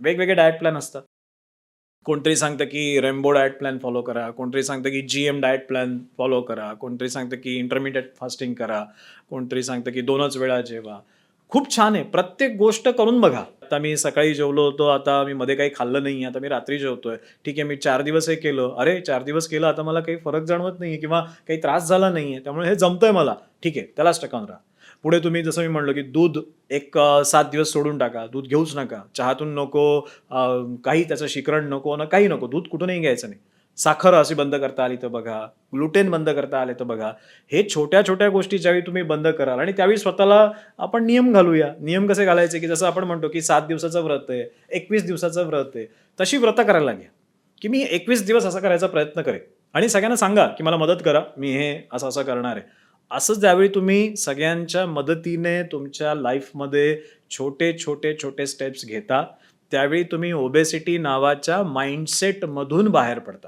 वेगवेगळे diet plan असतात. कोणतरी सांगतं की रेम्बो डाएट प्लॅन फॉलो करा, कोणतरी सांगतं की जीएम डाएट प्लॅन फॉलो करा, कोणतरी सांगतं की इंटरमिडिएट फास्टिंग करा, कोणतरी सांगतं की 2च वेळा जेवा. खूप छान आहे. प्रत्येक गोष्ट करून बघा. आता मी सकाळी जेवलो होतो, आता मी मध्ये काही खाल्लं नाहीये, आता मी रात्री जेवतोय. ठीक आहे, मी 4 दिवस हे केलं. अरे 4 दिवस केलं, आता मला काही फरक जाणवत नाहीये किंवा काही त्रास झाला नाहीये. त्यामुळे हे जमतंय मला. ठीक आहे, त्यालाच टिकवून राहा. पुढे तुम्ही जसं मी म्हणलो, की दूध एक 7 दिवस सोडून टाका. दूध घेऊच नका. चहातून नको, काही त्याचं शिकरण नको ना काही नको. दूध कुठूनही घ्यायचं नाही. साखर अशी बंद करता आली तर बघा. ग्लुटेन बंद करता आले तर बघा. हे छोट्या-छोट्या गोष्टी ज्यावेळी तुम्ही बंद कराल आणि त्यावेळी स्वतःला आपण नियम घालूया. नियम कसे घालायचे, की जसं आपण म्हणतो, की 7 दिवसाचं व्रत आहे, 21 दिवसाचं व्रत आहे. तशी व्रतं करायला घ्या, की मी 21 दिवस असा करायचा प्रयत्न करेन आणि सगळ्यांना सांगा, की मला मदत करा. मी हे असं-असं करणार आहे. असंच ज्यावेळी तुम्ही सगळ्यांच्या मदतीने तुमच्या लाईफमध्ये छोटे स्टेप्स घेता, त्यावेळी तुम्ही ओबेसिटी नावाच्या माइंडसेटमधून बाहेर पडता.